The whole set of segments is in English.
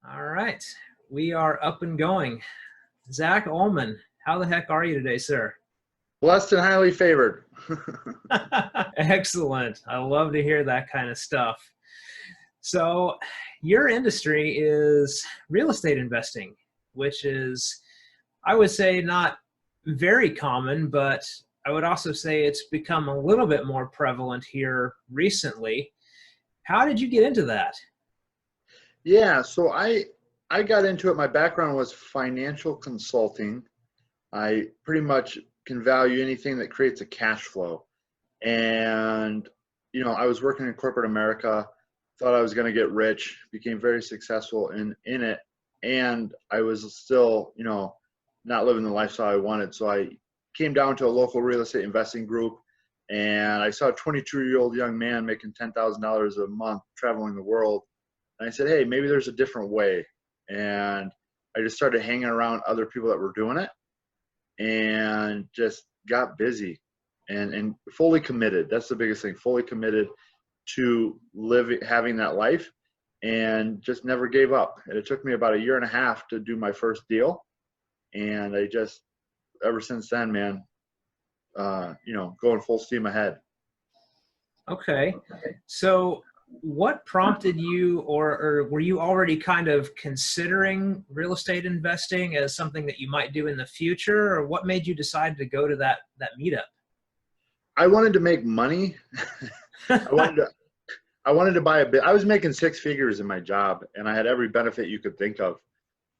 All right, we are up and going. Zach Oehlman, how the heck are you today, sir? Blessed and highly favored. Excellent. I love to hear that kind of stuff. So, your industry is real estate investing, which is, I would say, not very common, but I would also say it's become a little bit more prevalent here recently. How did you get into that? Yeah, so I got into it. My background was financial consulting. I pretty much can value anything that creates a cash flow. And I was working in corporate America, thought I was going to get rich, became very successful in it, and I was still, not living the lifestyle I wanted. So I came down to a local real estate investing group, and I saw a 22-year-old young man making $10,000 a month traveling the world. And I said, hey, maybe there's a different way. And I just started hanging around other people that were doing it and just got busy and fully committed. That's the biggest thing, fully committed to having that life, and just never gave up. And it took me about a year and a half to do my first deal. And I just, ever since then, man, going full steam ahead. Okay. So what prompted you, or were you already kind of considering real estate investing as something that you might do in the future, or what made you decide to go to that meetup? I wanted to make money. I wanted to I wanted to buy a bit. I was making six figures in my job, and I had every benefit you could think of.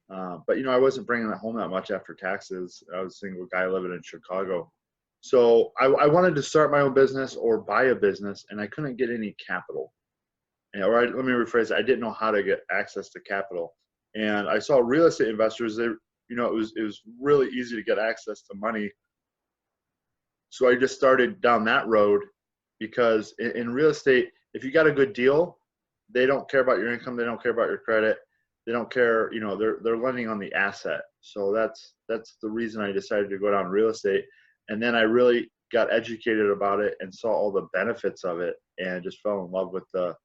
But I wasn't bringing it home that much after taxes. I was a single guy living in Chicago. So I wanted to start my own business or buy a business, and I couldn't get any capital. Let me rephrase it. I didn't know how to get access to capital. And I saw real estate investors. It was really easy to get access to money. So I just started down that road, because in real estate, if you got a good deal, they don't care about your income. They don't care about your credit. They don't care. They're lending on the asset. So that's the reason I decided to go down real estate. And then I really got educated about it and saw all the benefits of it, and just fell in love with the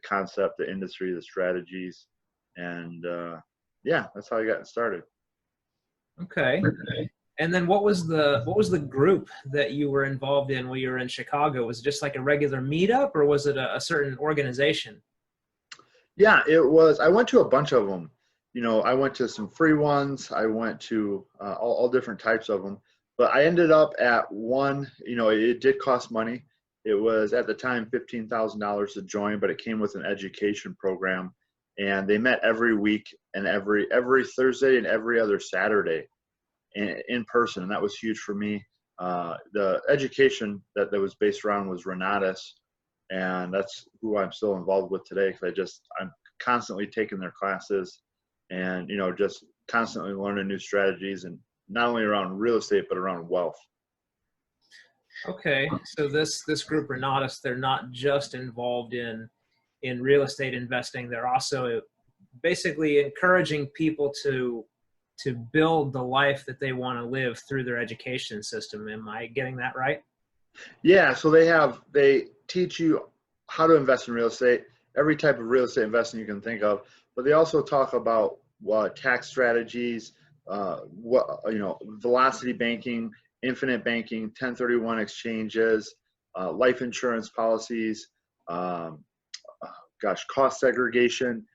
concept, the industry, the strategies. And yeah, that's how I got started. Okay. And then what was the group that you were involved in when you were in Chicago? Was it just like a regular meetup, or was it a certain organization? Yeah, it was. I went to a bunch of them. I went to some free ones. I went to all different types of them. But I ended up at one. It did cost money. It was at the time $15,000 to join, but it came with an education program, and they met every week and every Thursday and every other Saturday in person, and that was huge for me. The education that was based around was Renatus, and that's who I'm still involved with today, because I'm constantly taking their classes, and just constantly learning new strategies, and not only around real estate but around wealth. Okay, so this group Renatus, they're not just involved in real estate investing. They're also basically encouraging people to build the life that they want to live through their education system. Am I getting that right? Yeah, so they teach you how to invest in real estate, every type of real estate investing you can think of, but they also talk about tax strategies, velocity banking, infinite banking, 1031 exchanges, life insurance policies, cost segregation,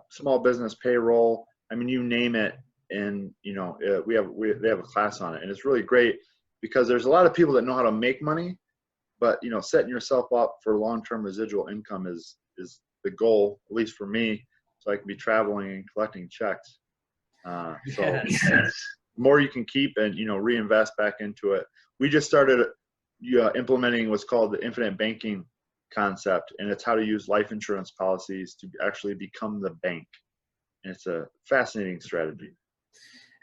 small business payroll. I mean, you name it, and they have a class on it, and it's really great, because there's a lot of people that know how to make money, but setting yourself up for long-term residual income is the goal, at least for me, so I can be traveling and collecting checks. So Yes. the more you can keep and reinvest back into it. We just started implementing what's called the infinite banking concept, and it's how to use life insurance policies to actually become the bank. And it's a fascinating strategy.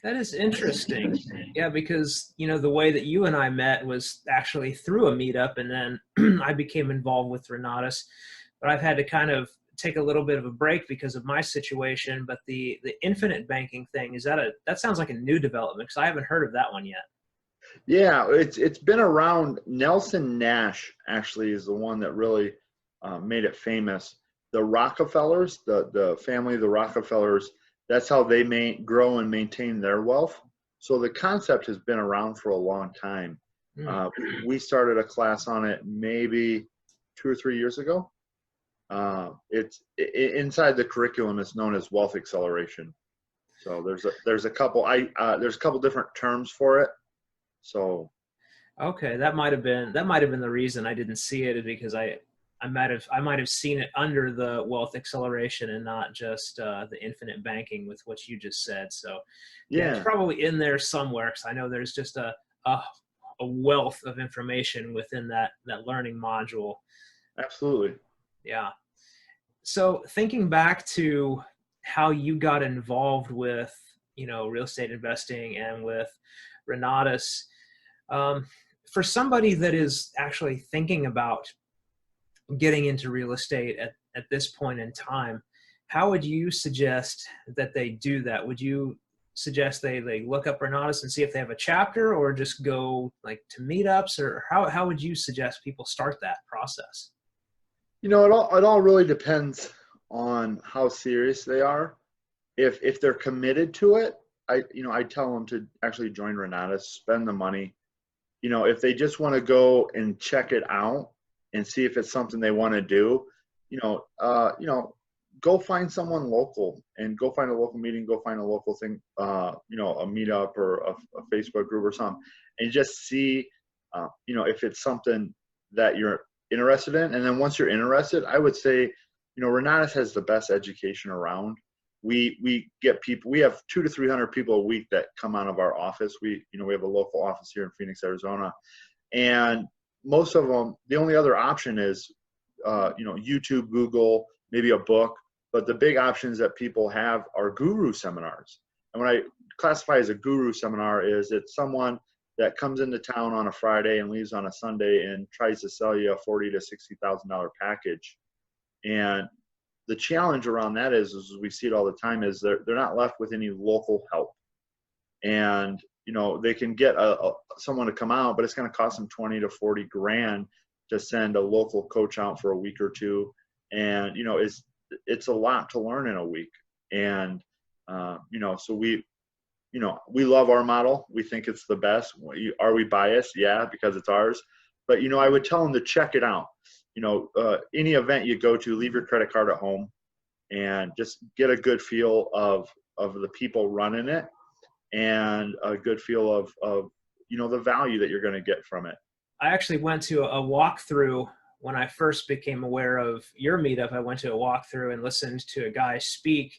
That is interesting. Yeah, because the way that you and I met was actually through a meetup, and then I became involved with Renatus. But I've had to kind of take a little bit of a break because of my situation. But the infinite banking thing, that sounds like a new development, because I haven't heard of that one yet. Yeah, it's been around. Nelson Nash actually is the one that really made it famous. the Rockefellers, the family of the Rockefellers, that's how they grow and maintain their wealth. So the concept has been around for a long time. Mm. We started a class on it maybe 2 or 3 years ago. Inside the curriculum. It's known as wealth acceleration. So there's a couple different terms for it. So Okay, that might have been the reason I didn't see it, is because I might have seen it under the wealth acceleration and not just the infinite banking with what you just said. So yeah, it's yeah, probably in there somewhere, because I know there's just a wealth of information within that learning module. absolutely. Yeah. So thinking back to how you got involved with, real estate investing and with Renatus, um, for somebody that is actually thinking about getting into real estate at this point in time, how would you suggest that they do that? Would you suggest they look up Renatus and see if they have a chapter, or just go like to meetups, or how would you suggest people start that process? It all really depends on how serious they are. If they're committed to it, I tell them to actually join Renatus, spend the money. If they just want to go and check it out and see if it's something they want to do, go find someone local and go find a local meeting, go find a local thing, a meetup or a Facebook group or something, and just see, if it's something that you're interested in. And then once you're interested, I would say, Renatus has the best education around. We get people. We have 200 to 300 people a week that come out of our office. We have a local office here in Phoenix, Arizona, and most of them. The only other option is, YouTube, Google, maybe a book. But the big options that people have are guru seminars. And what I classify as a guru seminar is it's someone that comes into town on a Friday and leaves on a Sunday and tries to sell you a $40,000 to $60,000 package. And the challenge around that is we see it all the time, is they're not left with any local help. And they can get someone to come out, but it's going to cost them 20 to 40 grand to send a local coach out for a week or two. And it's a lot to learn in a week. And so we love our model. We think it's the best. Are we biased? Yeah, because it's ours. But I would tell them to check it out. Any event you go to, leave your credit card at home and just get a good feel of the people running it, and a good feel of the value that you're going to get from it. I actually went to a walkthrough when I first became aware of your meetup. I went to a walkthrough and listened to a guy speak,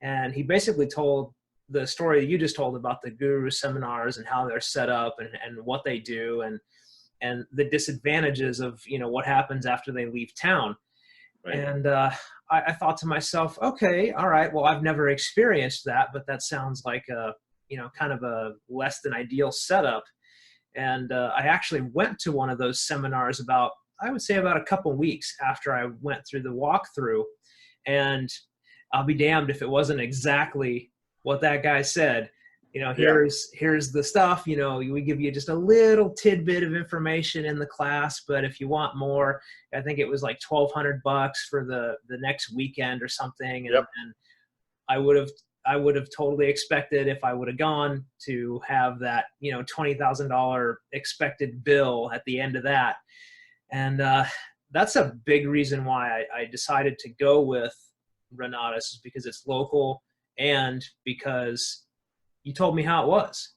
and he basically told the story that you just told about the guru seminars and how they're set up and what they do, and the disadvantages of what happens after they leave town. Right. And I thought to myself, okay, all right, well, I've never experienced that, but that sounds like a kind of a less than ideal setup. And I actually went to one of those seminars I would say about a couple weeks after I went through the walkthrough, and I'll be damned if it wasn't exactly what that guy said. Here's the stuff, we give you just a little tidbit of information in the class, but if you want more, I think it was like $1,200 for the next weekend or something. And, yep. and I would have totally expected, if I would have gone, to have that, $20,000 expected bill at the end of that. And that's a big reason why I decided to go with Renatus, is because it's local and because you told me how it was.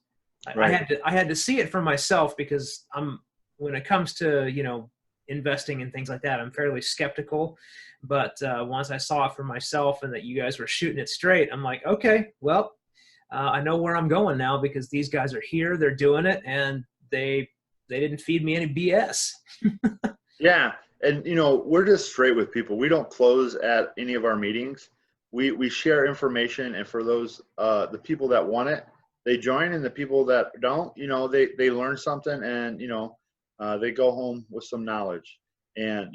Right. I had to see it for myself, because when it comes to, investing and things like that, I'm fairly skeptical. But once I saw it for myself and that you guys were shooting it straight, I'm like, okay, well, I know where I'm going now, because these guys are here, they're doing it, and they didn't feed me any BS. Yeah. And, we're just straight with people. We don't close at any of our meetings. We share information, and for those, the people that want it, they join, and the people that don't, they learn something, and, they go home with some knowledge. And,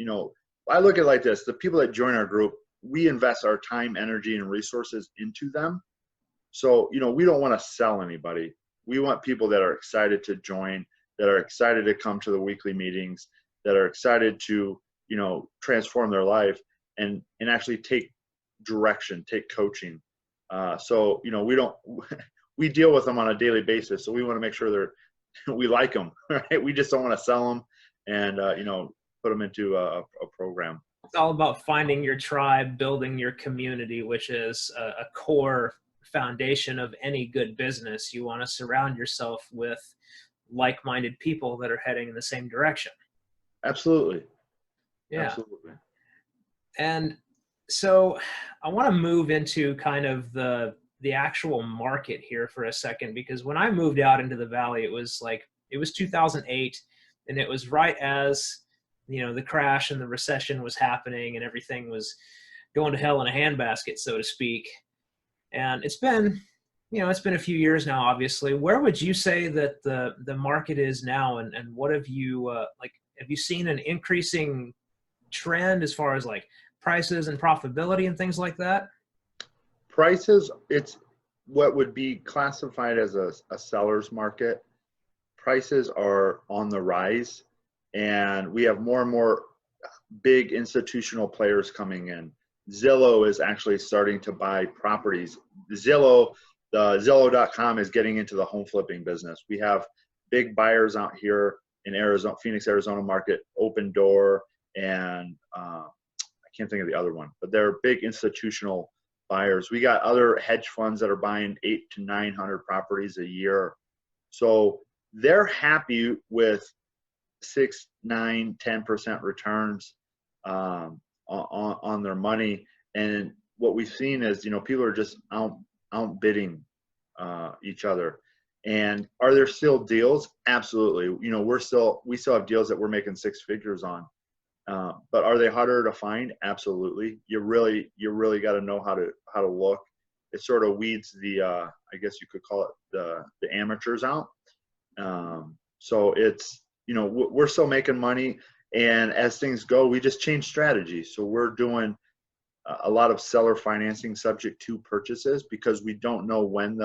I look at it like this: the people that join our group, we invest our time, energy, and resources into them. So, we don't want to sell anybody. We want people that are excited to join, that are excited to come to the weekly meetings, that are excited to, transform their life. and actually take direction, take coaching. So, we don't, we deal with them on a daily basis. So we want to make sure we like them, right? We just don't want to sell them and, put them into a program. It's all about finding your tribe, building your community, which is a core foundation of any good business. You want to surround yourself with like-minded people that are heading in the same direction. Absolutely. Yeah. Absolutely. And so I want to move into kind of the actual market here for a second, because when I moved out into the Valley, it was 2008, and it was right as, the crash and the recession was happening and everything was going to hell in a handbasket, so to speak. And it's been a few years now, obviously. Where would you say that the market is now, and what have you have you seen an increasing trend as far as like prices and profitability and things like that? Prices, it's what would be classified as a seller's market. Prices are on the rise, and we have more and more big institutional players coming in. Zillow is actually starting to buy properties. Zillow.com is getting into the home flipping business. We have big buyers out here in Arizona, Phoenix, Arizona market, Open Door, and I can't think of the other one, but they're big institutional buyers. We got other hedge funds that are buying 800 to 900 properties a year. So they're happy with 6, 9, 10% returns on their money. And what we've seen is, people are just outbidding each other. And are there still deals? Absolutely. We still have deals that we're making 6 figures on. But are they harder to find? Absolutely. You really got to know how to look. It sort of weeds the I guess you could call it the amateurs out. So it's, we're still making money, and as things go, we just change strategy. So we're doing a lot of seller financing subject to purchases, because we don't know when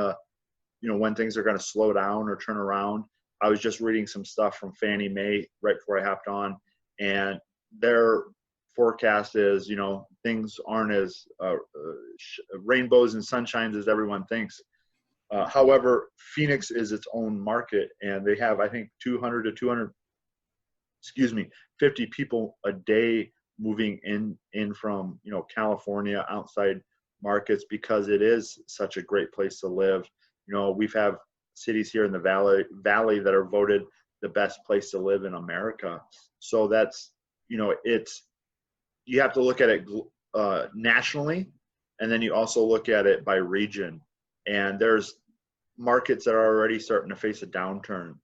when things are going to slow down or turn around. I was just reading some stuff from Fannie Mae right before I hopped on, and their forecast is, things aren't as rainbows and sunshines as everyone thinks. However, Phoenix is its own market, and they have, I think, 200 to 250 people a day moving in from, California, outside markets, because it is such a great place to live. We've have cities here in the valley that are voted the best place to live in America. So that's, you have to look at it nationally, and then you also look at it by region. And there's markets that are already starting to face a downturn.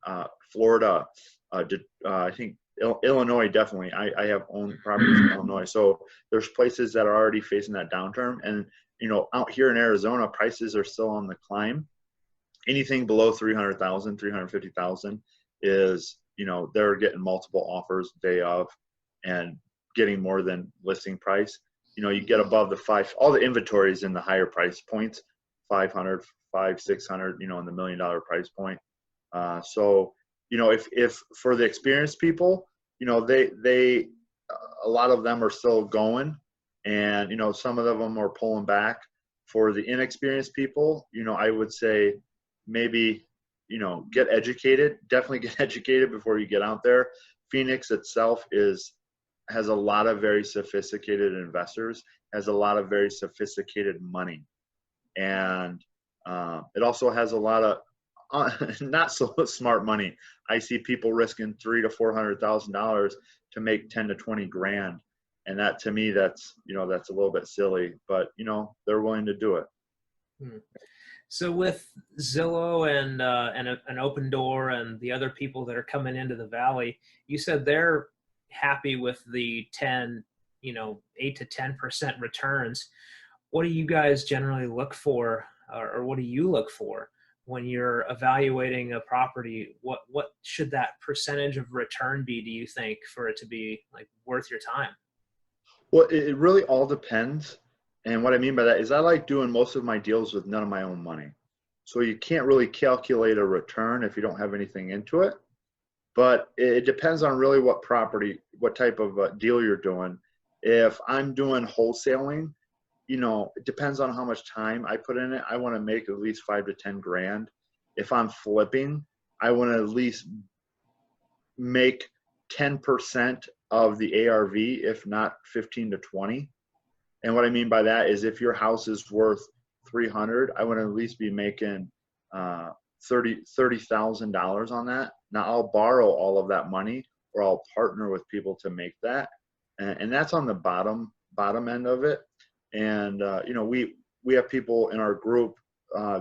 Florida, I think Illinois, definitely. I have owned properties in Illinois. So there's places that are already facing that downturn. And, out here in Arizona, prices are still on the climb. Anything below 300,000, 350,000 is, they're getting multiple offers day of and getting more than listing price. You get above the 5, all the inventory is in the higher price points, 500, 500, 600, in the $1 million price point. So, if for the experienced people, they a lot of them are still going, and, some of them are pulling back. For the inexperienced people, I would say maybe, get educated, definitely get educated before you get out there. Phoenix itself has a lot of very sophisticated investors, has a lot of very sophisticated money. And it also has a lot of not so smart money. I see people risking $300,000 to $400,000 to make 10 to 20 grand. And that, to me, that's a little bit silly, but they're willing to do it. So with Zillow and an Open Door and the other people that are coming into the Valley, you said they're happy with the 8 to 10% returns. What do you guys generally look for, or what do you look for when you're evaluating a property? What should that percentage of return be, do you think, for it to be worth your time? Well, it really all depends. And what I mean by that is I like doing most of my deals with none of my own money. So you can't really calculate a return if you don't have anything into it. But it depends on really what property, what type of deal you're doing. If I'm doing wholesaling, it depends on how much time I put in it. I want to make at least 5 to 10 grand. If I'm flipping, I want to at least make 10% of the ARV, if not 15 to 20. And what I mean by that is if your house is worth 300, I want to at least be making $30,000 on that. Now I'll borrow all of that money, or I'll partner with people to make that. And that's on the bottom end of it. And, we have people in our group,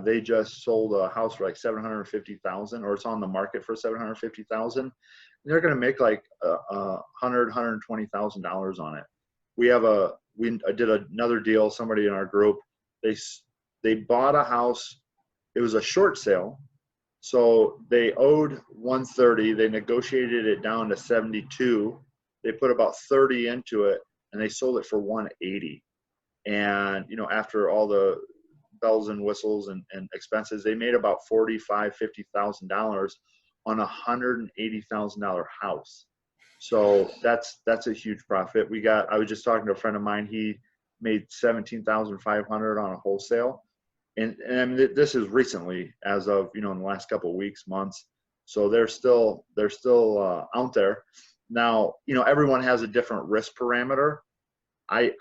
they just sold a house for like 750,000, or it's on the market for 750,000. They're going to make like $120,000 on it. I did another deal. Somebody in our group, they bought a house. It was a short sale. So they owed 130. They negotiated it down to 72. They put about 30 into it, and they sold it for 180. And, after all the bells and whistles and expenses, they made about $50,000 on a $180,000 house. So that's a huge profit. I was just talking to a friend of mine. He made $17,500 on a wholesale. And this is recently, as of, in the last couple of weeks, months. So they're still out there. Now, everyone has a different risk parameter. I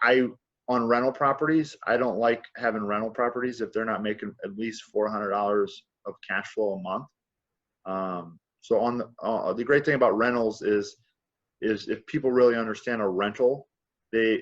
on rental properties, I don't like having rental properties if they're not making at least $400 of cash flow a month. So on the great thing about rentals is if people really understand a rental,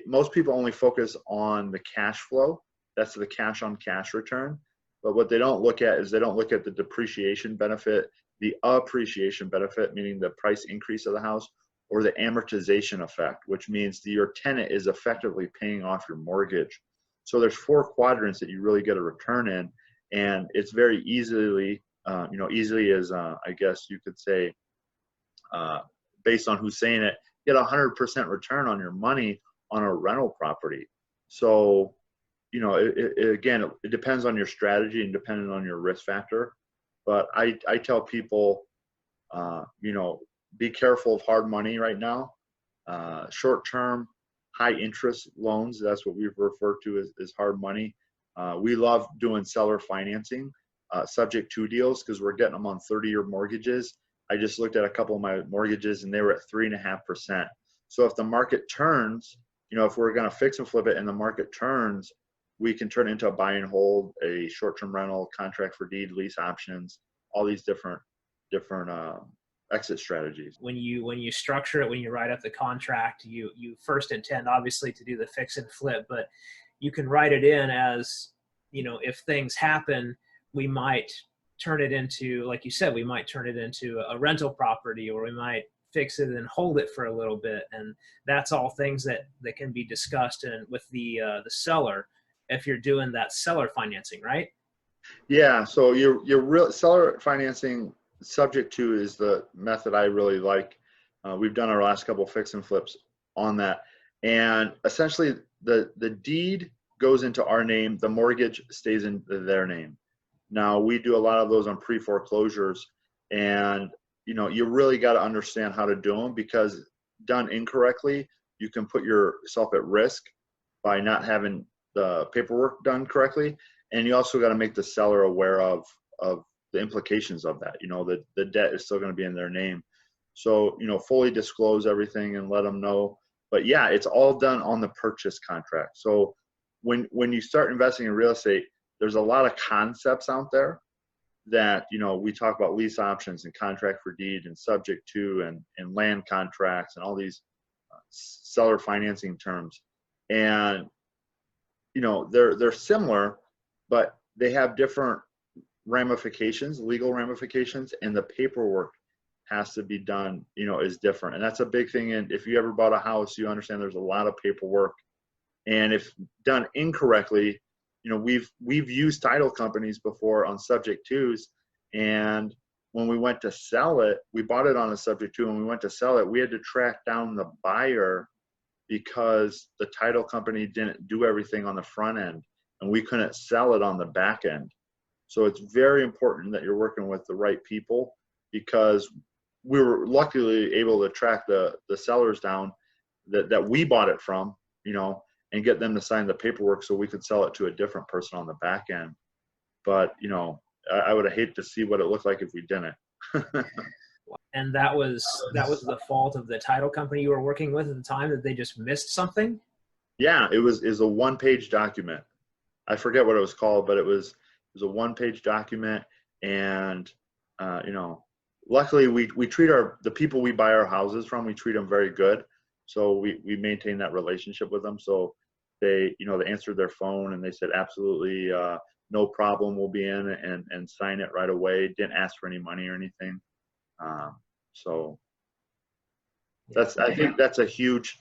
most people only focus on the cash flow. That's the cash on cash return. But what they don't look at is they don't look at the depreciation benefit, the appreciation benefit, meaning the price increase of the house, or the amortization effect, which means your tenant is effectively paying off your mortgage. So there's 4 quadrants that you really get a return in, and it's very easily, easily as I guess you could say, based on who's saying it, get 100% return on your money on a rental property. So, again, it depends on your strategy and depending on your risk factor. But I tell people, be careful of hard money right now. Short-term, high-interest loans, that's what we've referred to as hard money. We love doing seller financing, subject to deals, because we're getting them on 30-year mortgages. I just looked at a couple of my mortgages, and they were at 3.5%. So if the market turns, if we're going to fix and flip it and the market turns, we can turn it into a buy and hold, a short-term rental, contract for deed, lease options, all these different exit strategies. When you structure it, when you write up the contract, you first intend obviously to do the fix and flip, but you can write it in as, if things happen, we might turn it into, like you said, we might turn it into a rental property, or we might fix it and hold it for a little bit. And that's all things that can be discussed and with the seller, if you're doing that seller financing, right? Yeah. So your real seller financing subject to is the method I really like. We've done our last couple of fix and flips on that. And essentially the deed goes into our name, the mortgage stays in their name. Now we do a lot of those on pre-foreclosures, and you really got to understand how to do them, because done incorrectly, you can put yourself at risk by not having the paperwork done correctly. And you also got to make the seller aware of the implications of that. The debt is still going to be in their name. So, fully disclose everything and let them know. But yeah, it's all done on the purchase contract. So when you start investing in real estate, there's a lot of concepts out there that, we talk about lease options and contract for deed and subject to and land contracts and all these seller financing terms. And, they're similar, but they have different ramifications, legal ramifications, and the paperwork has to be done, is different. And that's a big thing. And if you ever bought a house, you understand there's a lot of paperwork. And if done incorrectly, we've used title companies before on subject twos. And when we went to sell it, we bought it on a subject to. When we went to sell it, we had to track down the buyer because the title company didn't do everything on the front end, and we couldn't sell it on the back end. So it's very important that you're working with the right people, because we were luckily able to track the sellers down that we bought it from, and get them to sign the paperwork so we could sell it to a different person on the back end. But, I would have hated to see what it looked like if we didn't. And that was the fault of the title company you were working with at the time, that they just missed something? Yeah, it was a one-page document. I forget what it was called, but it was a one-page document. And, luckily we treat the people we buy our houses from, we treat them very good. So we maintain that relationship with them. So they answered their phone and they said, absolutely, no problem, we'll be in and sign it right away. Didn't ask for any money or anything. So I think that's a huge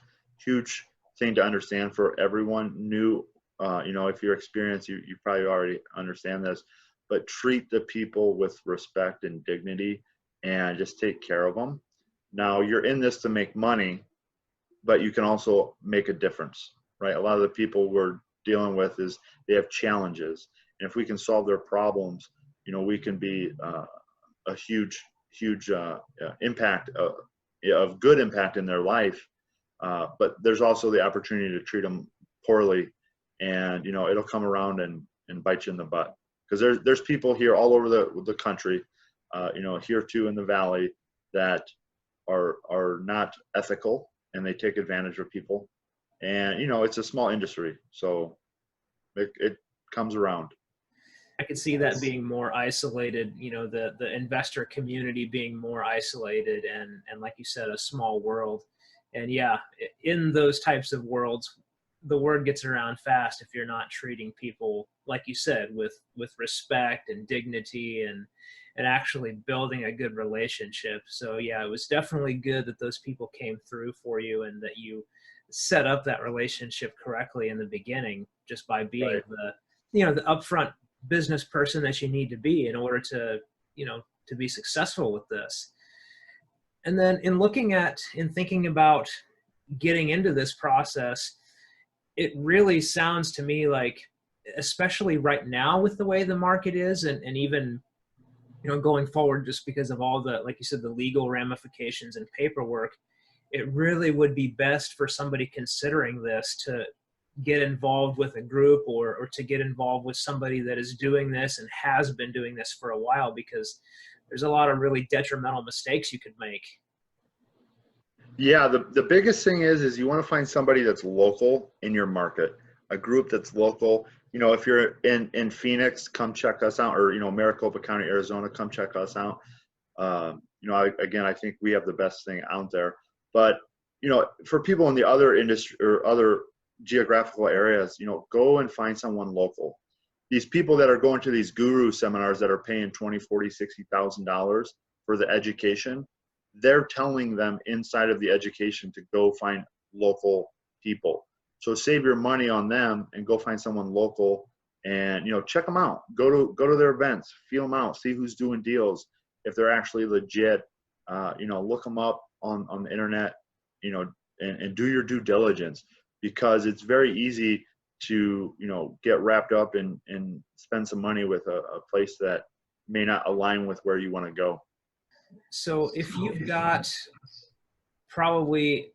thing to understand for everyone new. If you're experienced, you probably already understand this, but treat the people with respect and dignity and just take care of them. Now, you're in this to make money, but you can also make a difference, right? A lot of the people we're dealing with they have challenges. And if we can solve their problems, we can be a huge impact of good impact in their life. But there's also the opportunity to treat them poorly, and it'll come around and bite you in the butt, because there's people here all over the country, here too in the valley, that are not ethical, and they take advantage of people. And it's a small industry, so it comes around. I could see that being more isolated, the investor community being more isolated, and like you said, a small world. And yeah, in those types of worlds, the word gets around fast if you're not treating people, like you said, with respect and dignity, and actually building a good relationship. So yeah, it was definitely good that those people came through for you, and that you set up that relationship correctly in the beginning, just by being Right. the upfront business person that you need to be in order to to be successful with this. And then in thinking about getting into this process, it really sounds to me like, especially right now with the way the market is, and even going forward, just because of all the, like you said, the legal ramifications and paperwork, it really would be best for somebody considering this to get involved with a group, or to get involved with somebody that is doing this and has been doing this for a while, because there's a lot of really detrimental mistakes you could make. Yeah, the biggest thing is you want to find somebody that's local in your market, a group that's local. If you're in Phoenix, come check us out, or Maricopa County, Arizona, come check us out. I think we have the best thing out there. But for people in the other industry or other geographical areas, go and find someone local. These people that are going to these guru seminars that are paying $20,000, $40,000, $60,000 for the education, they're telling them inside of the education to go find local people. So save your money on them and go find someone local, and check them out. Go to their events, feel them out, see who's doing deals, if they're actually legit. Look them up on the internet, and do your due diligence, because it's very easy to get wrapped up and spend some money with a place that may not align with where you want to go. So if you've got probably,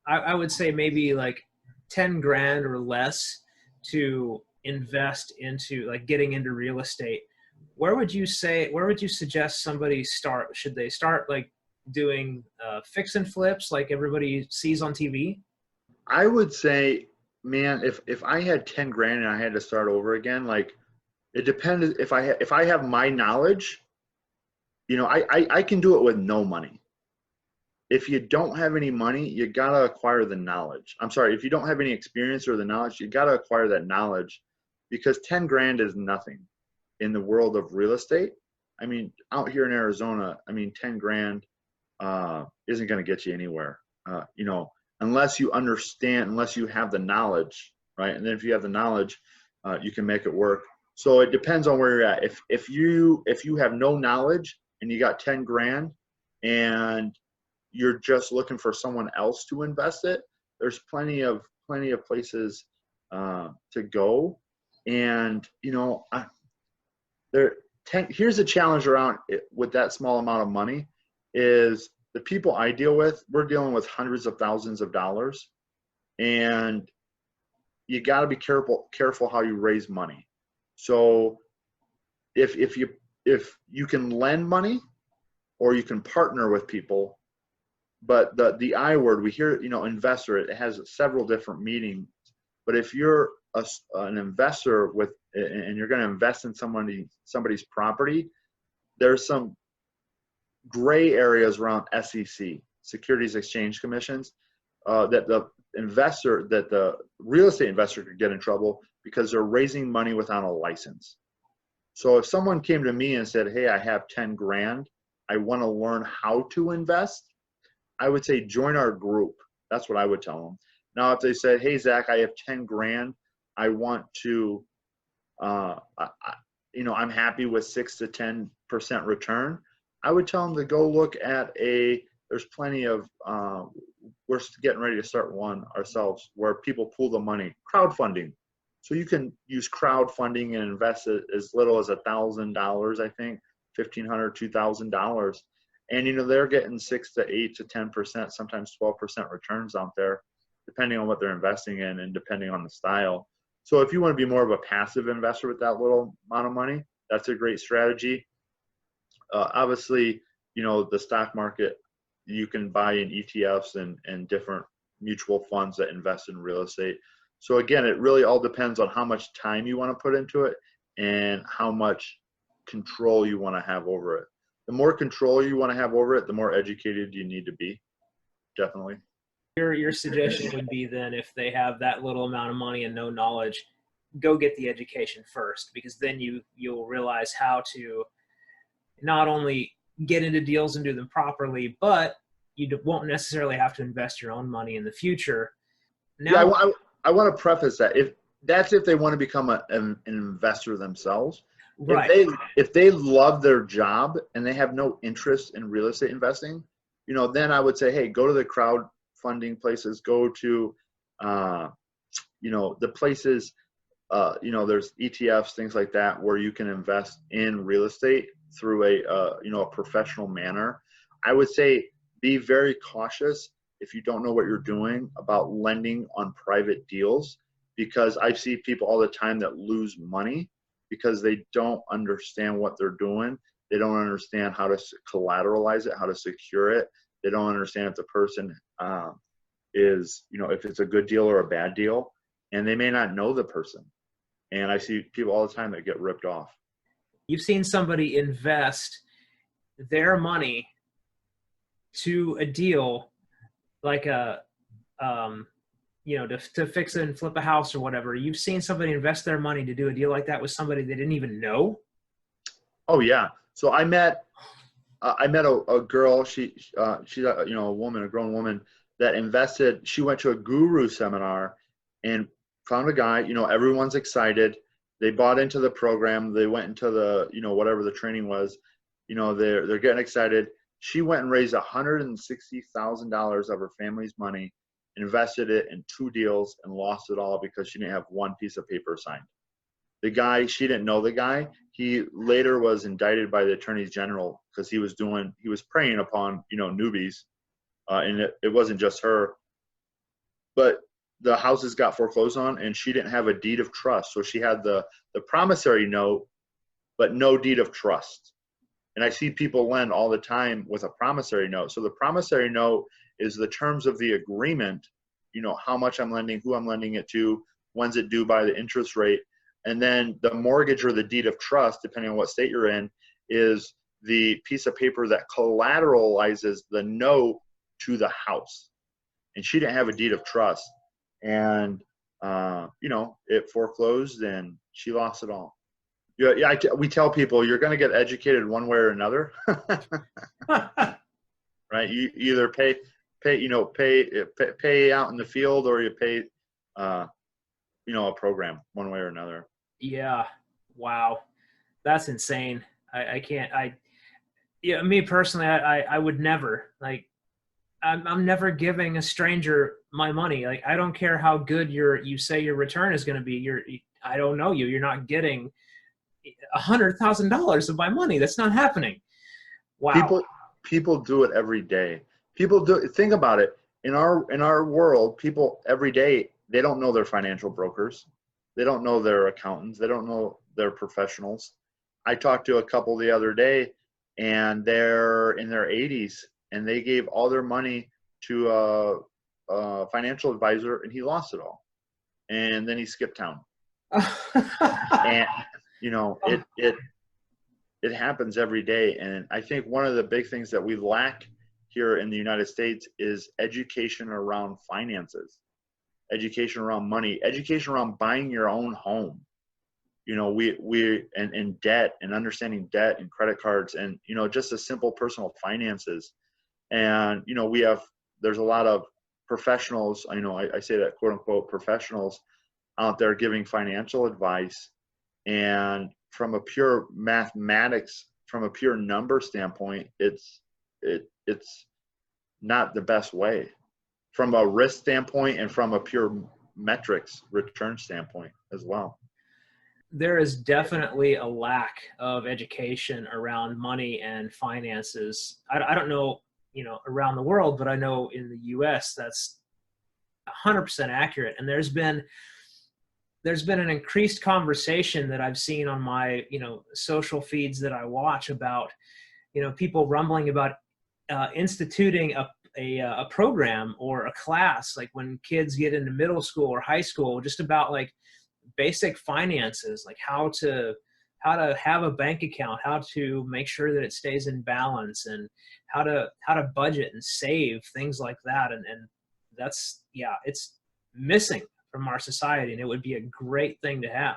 I would say maybe like 10 grand or less to invest into, like, getting into real estate, where would you suggest somebody start? Should they start like doing fix and flips like everybody sees on TV? I would say, man, if I had 10 grand and I had to start over again, like, it depends. If I have my knowledge, I can do it with no money. If you don't have any money, you gotta acquire the knowledge. I'm sorry, if you don't have any experience or the knowledge, you gotta acquire that knowledge, because 10 grand is nothing in the world of real estate. I mean, out here in Arizona, 10 grand isn't gonna get you anywhere. Unless you understand, unless you have the knowledge, right? And then if you have the knowledge, you can make it work. So it depends on where you're at. If you have no knowledge and you got 10 grand and you're just looking for someone else to invest it, there's plenty of places to go. And here's the challenge around it with that small amount of money is the people I deal with, we're dealing with hundreds of thousands of dollars. and you got to be careful how you raise money. So if you can lend money or you can partner with people, but the I word, we hear, investor, it has several different meanings. But if you're an investor and you're going to invest in somebody's property, there's some gray areas around SEC, Securities Exchange Commissions, that the real estate investor could get in trouble because they're raising money without a license. So if someone came to me and said, hey, I have 10 grand, I want to learn how to invest, I would say join our group. That's what I would tell them. Now, if they said, hey, Zach, I have 10 grand, I want to, I'm happy with 6 to 10% return, I would tell them to go look at there's plenty of, we're getting ready to start one ourselves where people pool the money, crowdfunding. So you can use crowdfunding and invest as little as $1,000, I think, $1,500, $2,000. And, they're getting 6 to 8 to 10%, sometimes 12% returns out there, depending on what they're investing in and depending on the style. So if you want to be more of a passive investor with that little amount of money, that's a great strategy. Obviously, the stock market, you can buy in ETFs and different mutual funds that invest in real estate. So again, it really all depends on how much time you want to put into it and how much control you want to have over it. The more control you want to have over it, the more educated you need to be. Definitely. Your suggestion would be then, if they have that little amount of money and no knowledge, go get the education first, because then you'll realize how to not only get into deals and do them properly, but you won't necessarily have to invest your own money in the future. Now, yeah, I want to preface that if they want to become an investor themselves. Right. If they love their job and they have no interest in real estate investing, then I would say, hey, go to the crowdfunding places, go to, the places, there's ETFs, things like that, where you can invest in real estate through a professional manner. I would say be very cautious if you don't know what you're doing about lending on private deals, because I see people all the time that lose money because they don't understand what they're doing. They don't understand how to collateralize it, how to secure it. They don't understand if the person is, if it's a good deal or a bad deal, and they may not know the person. And I see people all the time that get ripped off. You've seen somebody invest their money to a deal like to fix and flip a house or whatever. You've seen somebody invest their money to do a deal like that with somebody they didn't even know? Oh yeah. So I met a girl, she's a woman, a grown woman that invested. She went to a guru seminar and found a guy, everyone's excited. They bought into the program. They went into the, whatever the training was, they're getting excited. She went and raised $160,000 of her family's money, invested it in 2 deals, and lost it all because she didn't have one piece of paper signed. The guy, she didn't know the guy. He later was indicted by the attorney general because he was preying upon, newbies. And it wasn't just her, but the houses got foreclosed on and she didn't have a deed of trust. So she had the promissory note, but no deed of trust. And I see people lend all the time with a promissory note. So the promissory note is the terms of the agreement, how much I'm lending, who I'm lending it to, when's it due by, the interest rate. And then the mortgage or the deed of trust, depending on what state you're in, is the piece of paper that collateralizes the note to the house. And she didn't have a deed of trust. And, it foreclosed and she lost it all. Yeah, we tell people you're going to get educated one way or another, right? You either pay out in the field, or you pay, a program one way or another. Yeah. Wow. That's insane. Me personally, I would never, I'm never giving a stranger my money. I don't care how good you say your return is going to be. I don't know you. You're not getting $100,000 of my money. That's not happening. Wow. People do it every day. People do. Think about it. in our world, people every day, they don't know their financial brokers, they don't know their accountants, they don't know their professionals. I talked to a couple the other day, and they're in their 80s, and they gave all their money to a financial advisor, and he lost it all, and then he skipped town. And it happens every day. And I think one of the big things that we lack here in the United States is education around finances, education around money, education around buying your own home. And debt, and understanding debt and credit cards, and, just a simple personal finances. And, there's a lot of professionals, I say that quote unquote professionals out there giving financial advice. And from a pure mathematics, from a pure number standpoint, it's not the best way from a risk standpoint, and from a pure metrics return standpoint as well. There is definitely a lack of education around money and finances. I don't know, around the world, but I know in the US that's 100% accurate. And there's been an increased conversation that I've seen on my, social feeds that I watch about, people rumbling about instituting a program or a class, like when kids get into middle school or high school, just about like basic finances, like how to have a bank account, how to make sure that it stays in balance, and how to budget and save, things like that. And that's, it's missing from our society, and it would be a great thing to have.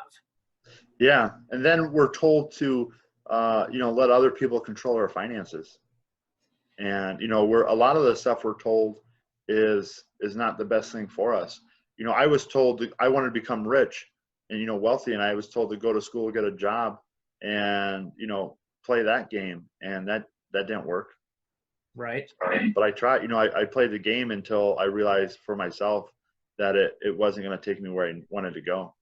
Yeah. And then we're told to, let other people control our finances. And, a lot of the stuff we're told is not the best thing for us. I was told I wanted to become rich and, wealthy, and I was told to go to school, get a job, and, play that game. And that didn't work. Right. But I tried, I played the game until I realized for myself that it wasn't going to take me where I wanted to go.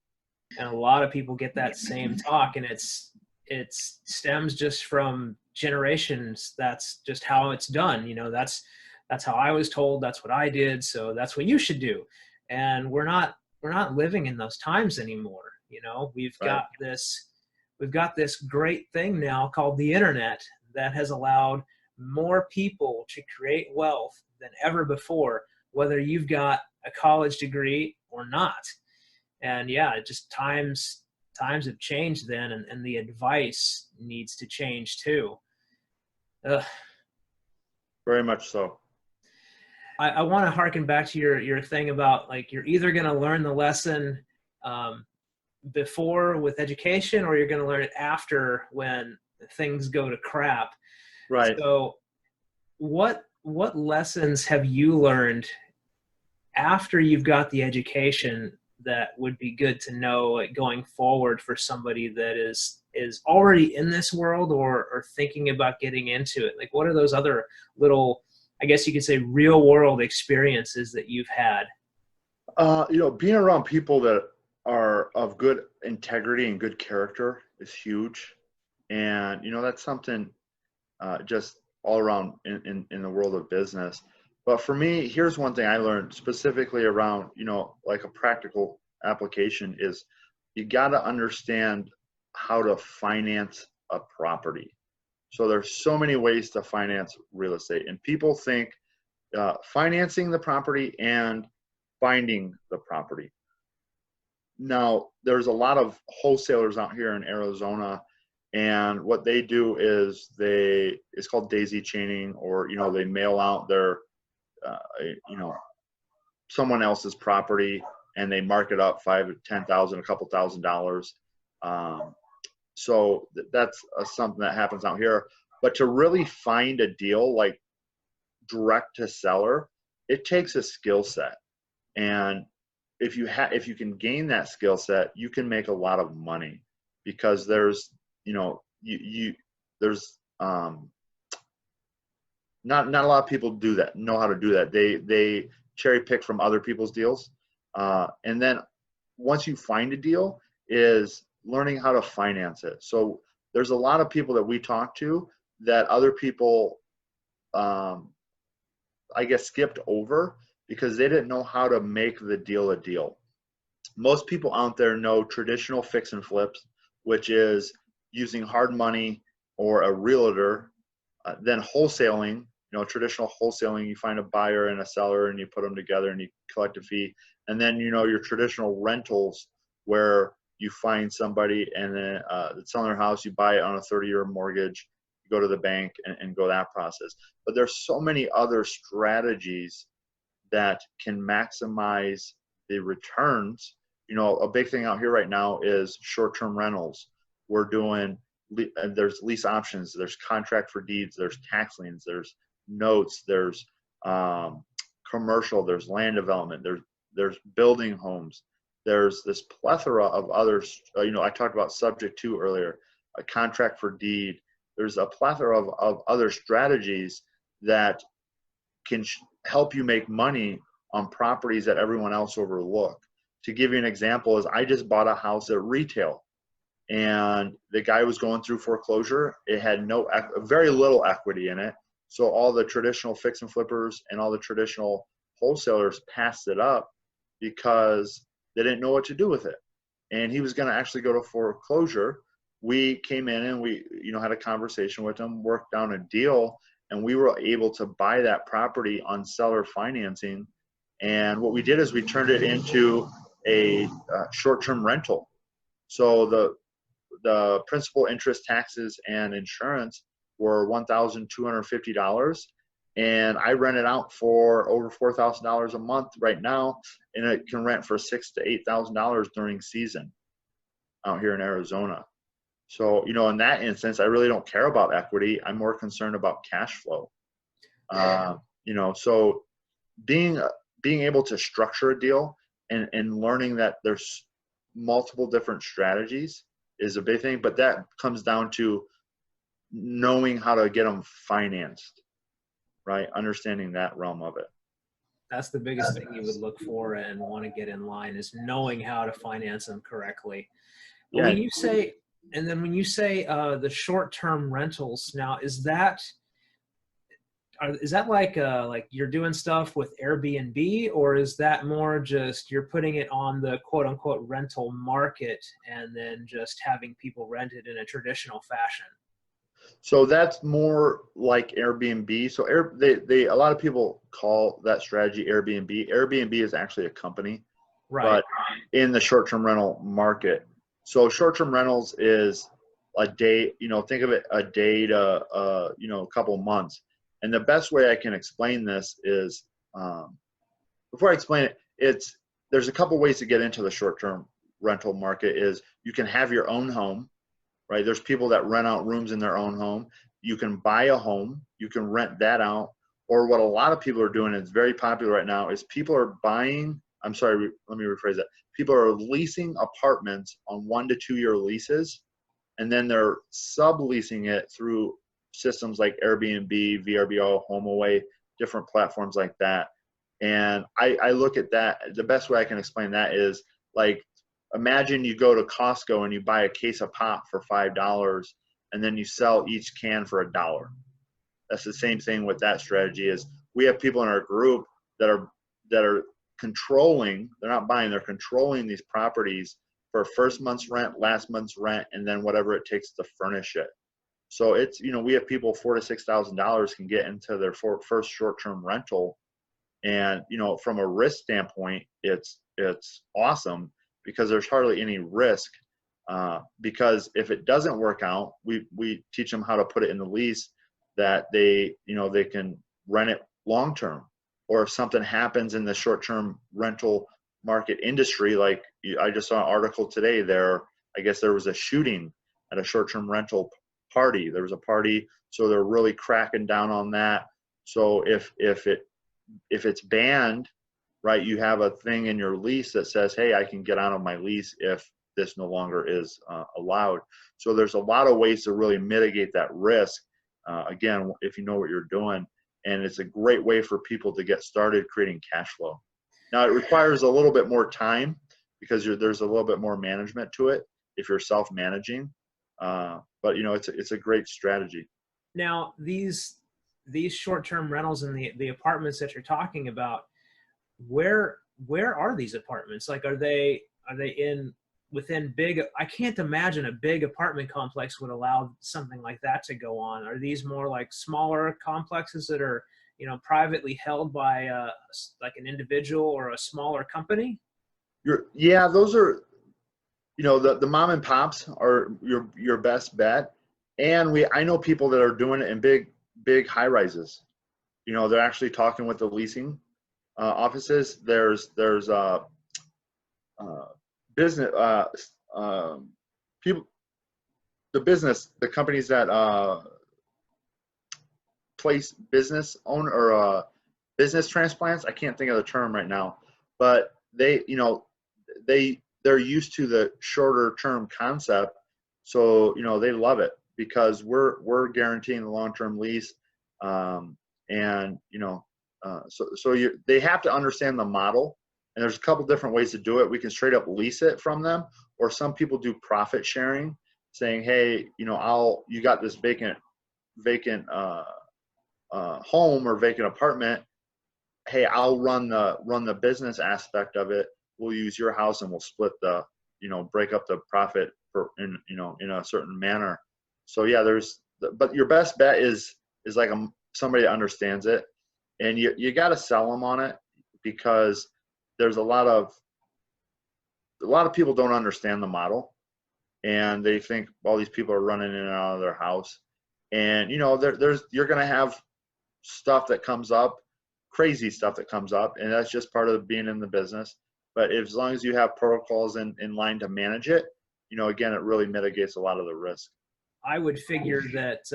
And a lot of people get that same talk, and it stems just from generations. That's just how it's done. That's how I was told. That's what I did. So that's what you should do. And we're not living in those times anymore. We've got this great thing now called the internet that has allowed more people to create wealth than ever before, whether you've got a college degree or not. And just times have changed then, and the advice needs to change too. Very much so. I want to harken back to your thing about, like, you're either going to learn the lesson before with education, or you're going to learn it after when things go to crap. Right. So what lessons have you learned after you've got the education that would be good to know, like, going forward for somebody that is already in this world or thinking about getting into it? Like, what are those other little, I guess you could say, real world experiences that you've had? Being around people that are of good integrity and good character is huge. And, that's something just all around in the world of business. But for me, here's one thing I learned specifically around, like a practical application is you got to understand how to finance a property. So there's so many ways to finance real estate, and people think financing the property and finding the property. Now, there's a lot of wholesalers out here in Arizona, and what they do is it's called daisy chaining, or, they mail out their, someone else's property, and they mark it up $5,000 to $10,000, a couple $1,000s. So that's something that happens out here. But to really find a deal like direct to seller, it takes a skill set. And if you can gain that skill set, you can make a lot of money, because there's, there's not a lot of people know how to do that. They cherry pick from other people's deals. And then once you find a deal, is learning how to finance it. So there's a lot of people that we talk to that other people, I guess, skipped over, because they didn't know how to make the deal a deal. Most people out there know traditional fix and flips, which is using hard money or a realtor, then wholesaling. Traditional wholesaling, you find a buyer and a seller and you put them together and you collect a fee. And then, your traditional rentals where you find somebody and then that's selling their house, you buy it on a 30-year mortgage, you go to the bank and go that process. But there's so many other strategies that can maximize the returns. A big thing out here right now is short-term rentals. We're doing, there's lease options, there's contract for deeds, there's tax liens, there's notes, there's commercial, there's land development, there's building homes. There's this plethora of others. I talked about subject to earlier, a contract for deed. There's a plethora of other strategies that can help you make money on properties that everyone else overlook. To give you an example is I just bought a house at retail and the guy was going through foreclosure. It had very little equity in it. So all the traditional fix and flippers and all the traditional wholesalers passed it up because they didn't know what to do with it. And he was going to actually go to foreclosure. We came in and we, had a conversation with him, worked down a deal, and we were able to buy that property on seller financing. And what we did is we turned it into a short-term rental. So the principal, interest, taxes, and insurance were $1,250, and I rent it out for over $4,000 a month right now, and it can rent for $6,000 to $8,000 during season out here in Arizona. So, in that instance, I really don't care about equity. I'm more concerned about cash flow. So being able to structure a deal and learning that there's multiple different strategies is a big thing, but that comes down to knowing how to get them financed, right? Understanding that realm of it. That's the biggest thing you would look for and want to get in line, is knowing how to finance them correctly. Yeah. When you say the short-term rentals, now is that like you're doing stuff with Airbnb, or is that more just you're putting it on the quote unquote rental market and then just having people rent it in a traditional fashion? So that's more like Airbnb. So a lot of people call that strategy Airbnb. Airbnb is actually a company, right? But in the short-term rental market. So short-term rentals is a day, think of it a day to, a couple months. And the best way I can explain this is, before I explain it, there's a couple ways to get into the short-term rental market. Is you can have your own home, right? There's people that rent out rooms in their own home. You can buy a home, you can rent that out. Or what a lot of people are doing, it's very popular right now, is people are buying, let me rephrase that. People are leasing apartments on 1 to 2 year leases, and then they're subleasing it through systems like Airbnb, VRBO, HomeAway, different platforms like that. And I look at that, the best way I can explain that is like, imagine you go to Costco and you buy a case of pop for $5 and then you sell each can for $1. That's the same thing with that strategy. Is we have people in our group that are controlling, they're not buying, they're controlling these properties for first month's rent, last month's rent, and then whatever it takes to furnish it. So it's, we have people $4,000 to $6,000 can get into their first short-term rental. And, from a risk standpoint, it's awesome because there's hardly any risk. Because if it doesn't work out, we teach them how to put it in the lease that they can rent it long-term. Or if something happens in the short-term rental market industry, like I just saw an article today I guess there was a shooting at a short-term rental party. There was a party, so they're really cracking down on that. So if it's banned, right, you have a thing in your lease that says, hey, I can get out of my lease if this no longer is allowed. So there's a lot of ways to really mitigate that risk. Again, if you know what you're doing, and it's a great way for people to get started creating cash flow. Now, it requires a little bit more time because there's a little bit more management to it if you're self-managing. But it's a great strategy. Now, these short-term rentals and the apartments that you're talking about, where are these apartments? Like, are they within big? I can't imagine a big apartment complex would allow something like that to go on. Are these more like smaller complexes that are, privately held by like an individual or a smaller company? Yeah, those are, the mom and pops are your best bet. And I know people that are doing it in big high rises. They're actually talking with the leasing offices. There's business people, the companies that place business owner or business transplants. I can't think of the term right now, but they're used to the shorter term concept, so they love it because we're guaranteeing the long term lease, and they have to understand the model. And there's a couple different ways to do it. We can straight up lease it from them, or some people do profit sharing, saying, hey, you got this vacant home or vacant apartment. Hey, I'll run the business aspect of it. We'll use your house and we'll split break up the profit in a certain manner. So yeah, but your best bet is like somebody that understands it, and you got to sell them on it, because there's a lot of people don't understand the model, and they think all these people are running in and out of their house, and you're going to have stuff that comes up, crazy stuff that comes up, and that's just part of being in the business. But as long as you have protocols in line to manage it, again, it really mitigates a lot of the risk. I would figure that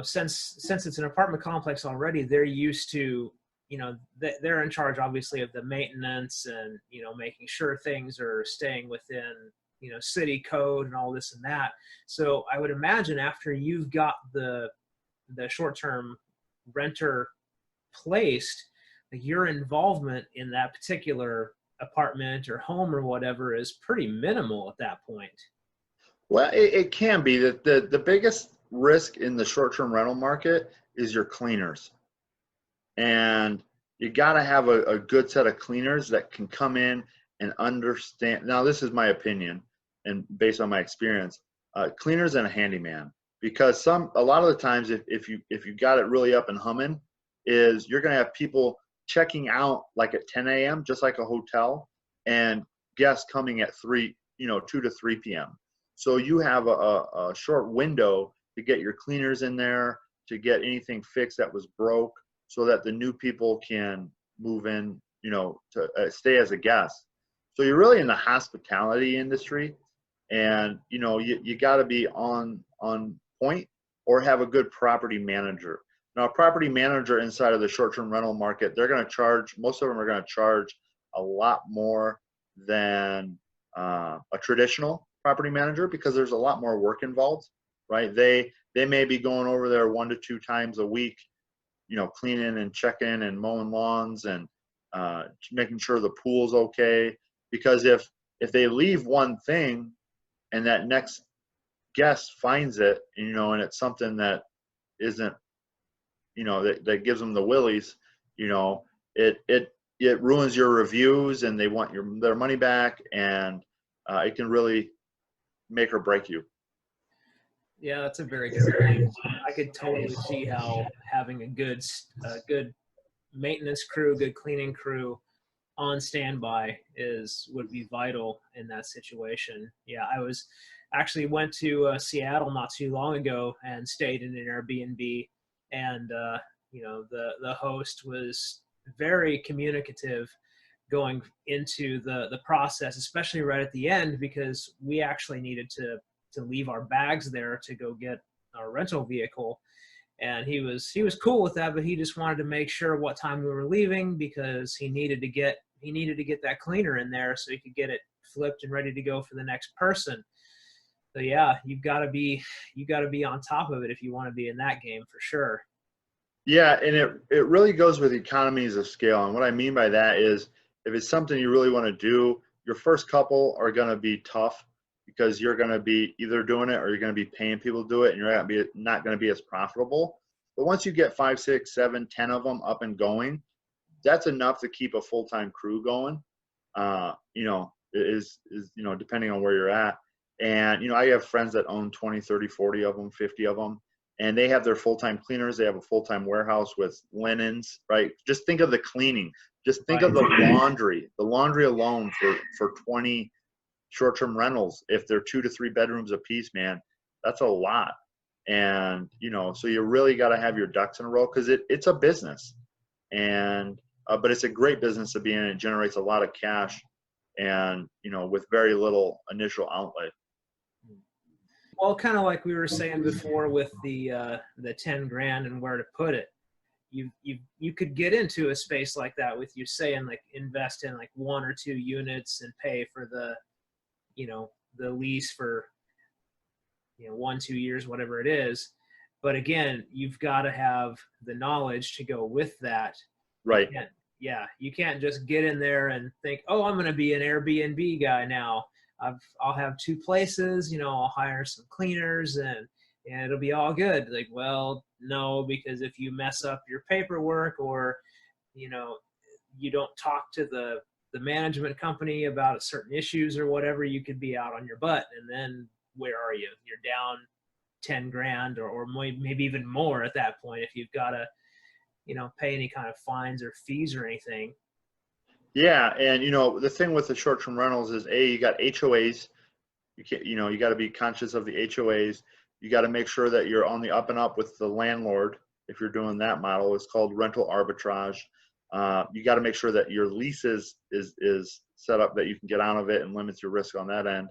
since it's an apartment complex already, they're used to, they're in charge obviously of the maintenance and making sure things are staying within city code and all this and that. So I would imagine after you've got the short-term renter placed, like, your involvement in that particular apartment or home or whatever is pretty minimal at that point. Well, it can be. That the biggest risk in the short-term rental market is your cleaners, and you got to have a good set of cleaners that can come in and understand. Now, this is my opinion and based on my experience, cleaners and a handyman, because a lot of the times if you got it really up and humming, is you're going to have people checking out like at 10 a.m. just like a hotel, and guests coming at 2 to 3 p.m. So you have a short window to get your cleaners in there, to get anything fixed that was broke, so that the new people can move in, to stay as a guest. So you're really in the hospitality industry, and you got to be on point, or have a good property manager. Now, a property manager inside of the short-term rental market, most of them are going to charge a lot more than a traditional property manager, because there's a lot more work involved, right? They may be going over there 1 to 2 times a week, cleaning and checking and mowing lawns and making sure the pool's okay. Because if they leave one thing and that next guest finds it, and it's something that isn't, that gives them the willies, it ruins your reviews, and they want their money back, and it can really make or break you. Yeah, that's a very good point. I could totally see how having a good maintenance crew, good cleaning crew on standby would be vital in that situation. Yeah, I went to Seattle not too long ago and stayed in an Airbnb, and the host was very communicative going into the process, especially right at the end, because we actually needed to leave our bags there to go get our rental vehicle. And he was cool with that, but he just wanted to make sure what time we were leaving, because he needed to get that cleaner in there so he could get it flipped and ready to go for the next person. So yeah, you got to be on top of it if you want to be in that game, for sure. Yeah, and it really goes with economies of scale. And what I mean by that is, if it's something you really want to do, your first couple are going to be tough, because you're going to be either doing it or you're going to be paying people to do it, and you're not going to be as profitable. But once you get 5, 6, 7, 10 of them up and going, that's enough to keep a full-time crew going. Is depending on where you're at. And, I have friends that own 20, 30, 40 of them, 50 of them, and they have their full-time cleaners. They have a full-time warehouse with linens, right? Just think of the cleaning. Just think of the laundry alone for 20 short-term rentals. If they're 2 to 3 bedrooms a piece, man, that's a lot. And, so you really got to have your ducks in a row, because it's a business. And, but it's a great business to be in. It generates a lot of cash, and, with very little initial outlay. Well, kind of like we were saying before with the 10 grand and where to put it. You could get into a space like that with you saying, like, invest in like 1 or 2 units and pay for the lease for 1-2 years, whatever it is. But again, you've got to have the knowledge to go with that. Right. You can't just get in there and think, oh, I'm going to be an Airbnb guy now. I'll have 2 places, I'll hire some cleaners and it'll be all good. Like, well, no, because if you mess up your paperwork, or, you don't talk to the management company about certain issues or whatever, you could be out on your butt. And then where are you? You're down 10 grand or maybe even more at that point, if you've got to, pay any kind of fines or fees or anything. Yeah. And, the thing with the short-term rentals is, you got HOAs. You can't, you got to be conscious of the HOAs. You got to make sure that you're on the up and up with the landlord. If you're doing that model, it's called rental arbitrage. You got to make sure that your lease is set up that you can get out of it and limits your risk on that end.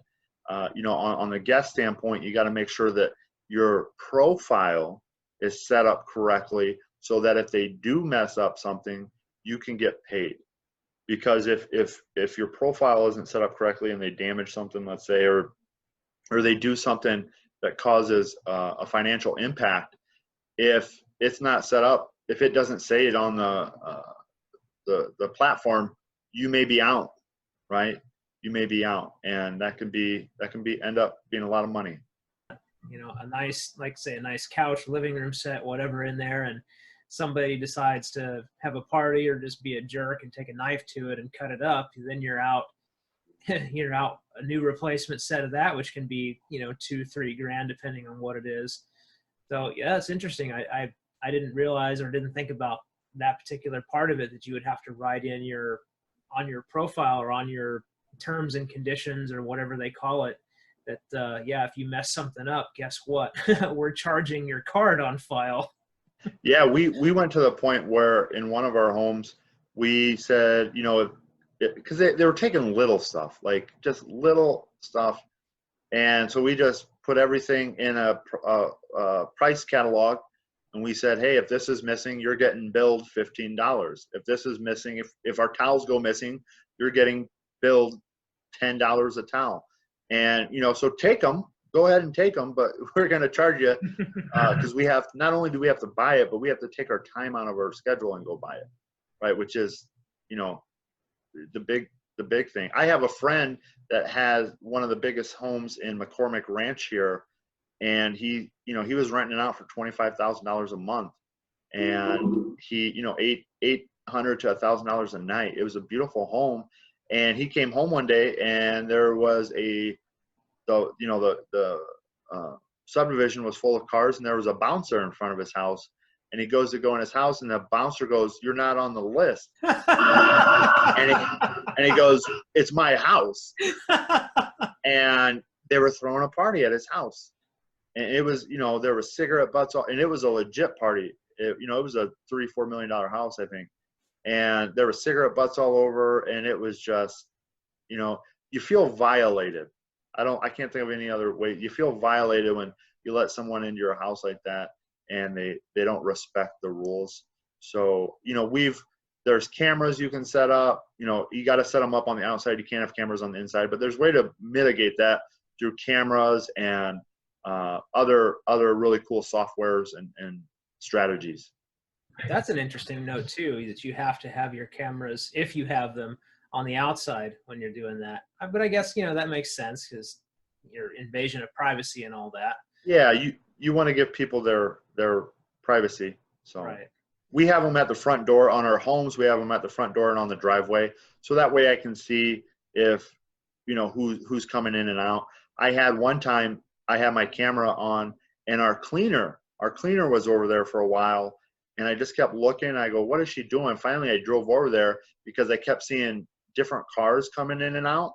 On the guest standpoint, you got to make sure that your profile is set up correctly, so that if they do mess up something, you can get paid. Because if your profile isn't set up correctly and they damage something, let's say, or they do something that causes a financial impact, if it's not set up, if it doesn't say it on the platform, you may be out, right? You may be out, and that can end up being a lot of money. A nice couch, living room set, whatever in there, and somebody decides to have a party or just be a jerk and take a knife to it and cut it up, then you're out a new replacement set of that, which can be, 2-3 grand depending on what it is. So yeah, it's interesting. I didn't realize or didn't think about that particular part of it, that you would have to write in on your profile or on your terms and conditions or whatever they call it, that if you mess something up, guess what? We're charging your card on file. Yeah, we went to the point where in one of our homes, we said, because they were taking little stuff, like just little stuff. And so we just put everything in a price catalog. And we said, hey, if this is missing, you're getting billed $15. If this is missing, if our towels go missing, you're getting billed $10 a towel. And, so take them. Go ahead and take them, but we're going to charge you because not only do we have to buy it, but we have to take our time out of our schedule and go buy it, right? Which is, the big thing. I have a friend that has one of the biggest homes in McCormick Ranch here, and he was renting it out for $25,000 a month, and he, $800 to $1,000 a night. It was a beautiful home, and he came home one day, and there was the subdivision was full of cars, and there was a bouncer in front of his house, and he goes to go in his house, and the bouncer goes, "You're not on the list." and he goes, "It's my house." And they were throwing a party at his house, and it was, there were cigarette butts, and it was a legit party. It was a $3-4 million house, I think, and there were cigarette butts all over, and it was just, you feel violated. I can't think of any other way. You feel violated when you let someone into your house like that and they don't respect the rules. So, there's cameras you can set up. You got to set them up on the outside. You can't have cameras on the inside, but there's a way to mitigate that through cameras and other really cool softwares and strategies. That's an interesting note too, that you have to have your cameras, if you have them, on the outside when you're doing that. But I guess, that makes sense, because your invasion of privacy and all that. Yeah, you want to give people their privacy. So right. we have them at the front door on our homes. We have them at the front door and on the driveway. So that way I can see if, who's coming in and out. I had one time I had my camera on, and our cleaner was over there for a while, and I just kept looking. I go, what is she doing? Finally, I drove over there because I kept seeing different cars coming in and out,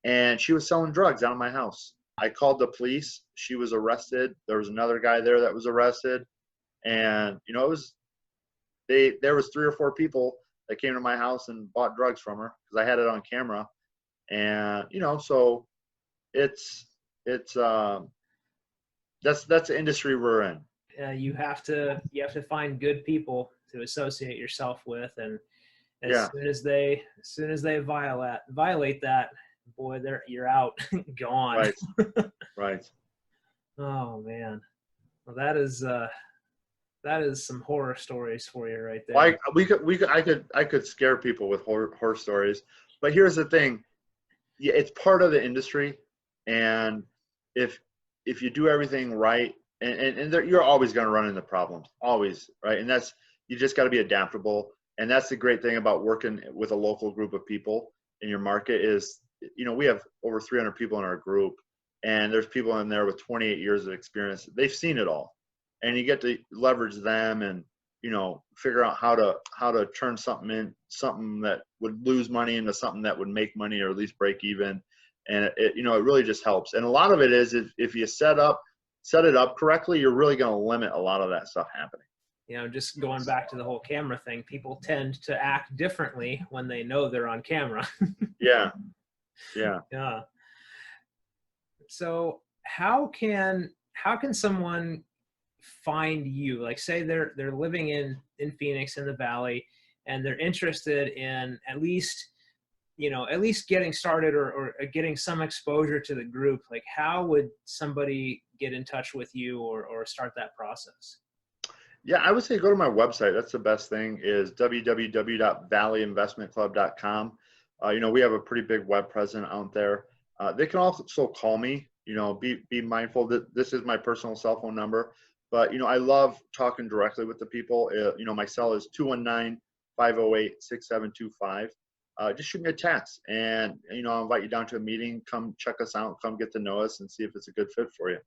and she was selling drugs out of my house. I called the police. She was arrested. There was another guy there that was arrested, and there was 3 or 4 people that came to my house and bought drugs from her because I had it on camera. And so it's that's the industry we're in. You have to find good people to associate yourself with, and as soon as they violate that, boy, you're out. Gone. Right. Oh man, well that is some horror stories for you right there. I could scare people with horror stories, but here's the thing. Yeah, it's part of the industry, and if you do everything right, and you're always going to run into problems, always, right? And you just got to be adaptable, and that's the great thing about working with a local group of people in your market is, we have over 300 people in our group, and there's people in there with 28 years of experience. They've seen it all, and you get to leverage them and figure out how to turn something that would lose money into something that would make money or at least break even. And it really just helps. And a lot of it is if you set it up correctly, you're really going to limit a lot of that stuff happening. Just going back to the whole camera thing, people tend to act differently when they know they're on camera. Yeah. So how can someone find you? Like, say they're living in Phoenix in the Valley, and they're interested in at least getting started or getting some exposure to the group. Like, how would somebody get in touch with you or start that process? Yeah, I would say go to my website. That's the best thing, is www.valleyinvestmentclub.com. We have a pretty big web presence out there. They can also call me. Be mindful that this is my personal cell phone number. But, I love talking directly with the people. My cell is 219-508-6725. Just shoot me a text, and, I'll invite you down to a meeting. Come check us out, come get to know us and see if it's a good fit for you.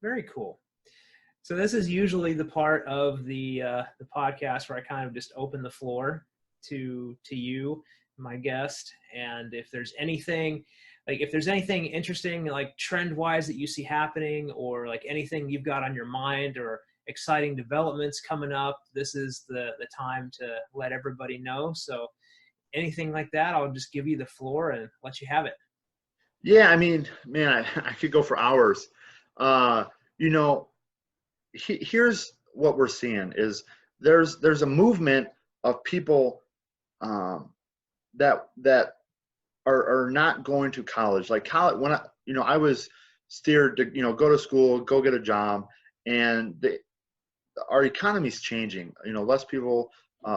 Very cool. So this is usually the part of the podcast where I kind of just open the floor to you, my guest. And if there's anything interesting, like trend wise that you see happening, or like anything you've got on your mind or exciting developments coming up, this is the time to let everybody know. So anything like that, I'll just give you the floor and let you have it. Yeah. I mean, man, I could go for hours. Here's what we're seeing is there's a movement of people that are not going to college. Like college, when I was steered to go to school, go get a job, and our economy's changing. Less people,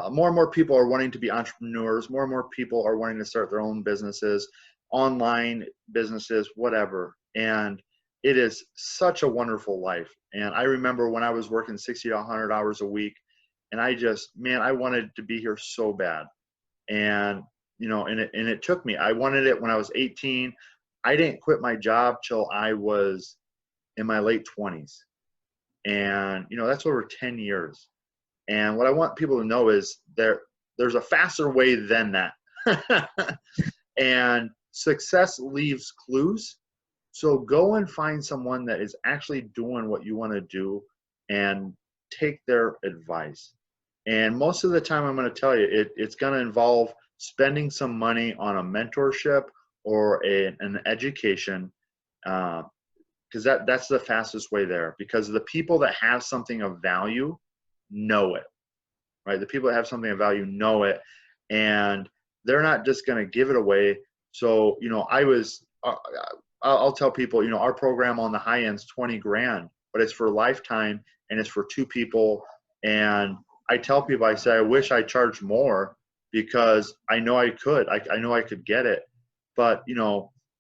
more and more people are wanting to be entrepreneurs. More and more people are wanting to start their own businesses, online businesses, whatever. And it is such a wonderful life. And I remember when I was working 60 to 100 hours a week, and I wanted to be here so bad. And, and it took me. I wanted it when I was 18. I didn't quit my job till I was in my late 20s. And, that's over 10 years. And what I want people to know is there's a faster way than that. And success leaves clues. So go and find someone that is actually doing what you want to do and take their advice. And most of the time, I'm going to tell you, it's going to involve spending some money on a mentorship or an education, because that's the fastest way there. Because the people that have something of value know it, right? The people that have something of value know it, and they're not just going to give it away. So, I'll tell people, our program on the high end is $20,000, but it's for lifetime and it's for 2 people. And I tell people, I say, I wish I charged more because I know I could. I know I could get it. But,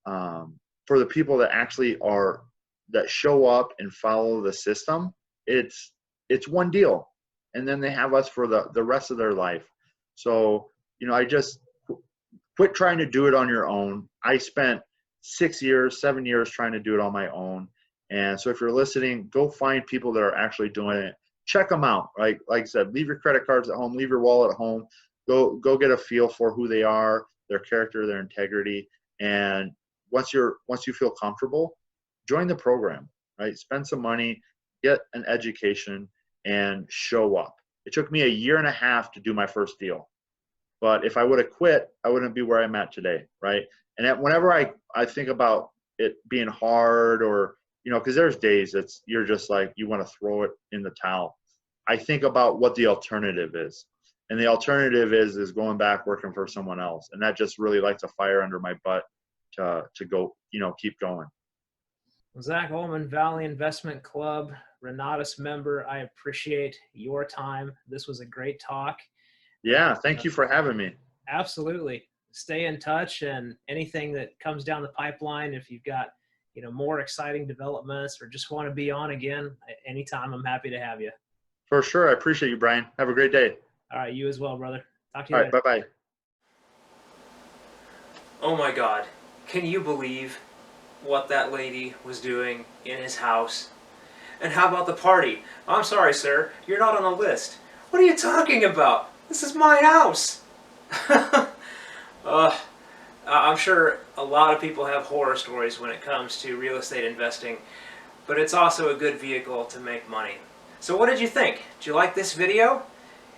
for the people that actually that show up and follow the system, it's one deal. and then they have us for the rest of their life. So, I just quit trying to do it on your own. I spent 6 years, 7 years trying to do it on my own. And so if you're listening, go find people that are actually doing it. Check them out. Like I said, leave your credit cards at home, leave your wallet at home. Go get a feel for who they are, their character, their integrity. And once you feel comfortable, join the program, right? Spend some money, get an education, and show up. It took me 1.5 years to do my first deal. But if I would have quit, I wouldn't be where I'm at today, right? And whenever I think about it being hard, or, because there's days you're just like, you want to throw it in the towel. I think about what the alternative is. And the alternative is going back working for someone else. And that just really lights a fire under my butt to go, keep going. Zach Oehlman, Valley Investment Club, Renatus member, I appreciate your time. This was a great talk. Yeah, thank you for having me. Absolutely. Stay in touch, and anything that comes down the pipeline, if you've got, more exciting developments or just want to be on again, anytime, I'm happy to have you. For sure. I appreciate you, Brian. Have a great day. All right. You as well, brother. Talk to you later. All right. Bye-bye. Oh my God. Can you believe what that lady was doing in his house? And how about the party? I'm sorry, sir. You're not on the list. What are you talking about? This is my house. I'm sure a lot of people have horror stories when it comes to real estate investing, but it's also a good vehicle to make money. So what did you think? Did you like this video?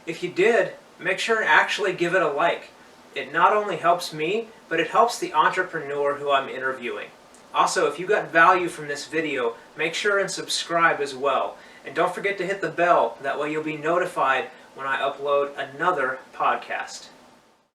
If you did, make sure and actually give it a like. It not only helps me, but it helps the entrepreneur who I'm interviewing. Also, if you got value from this video, make sure and subscribe as well. And don't forget to hit the bell, that way you'll be notified when I upload another podcast.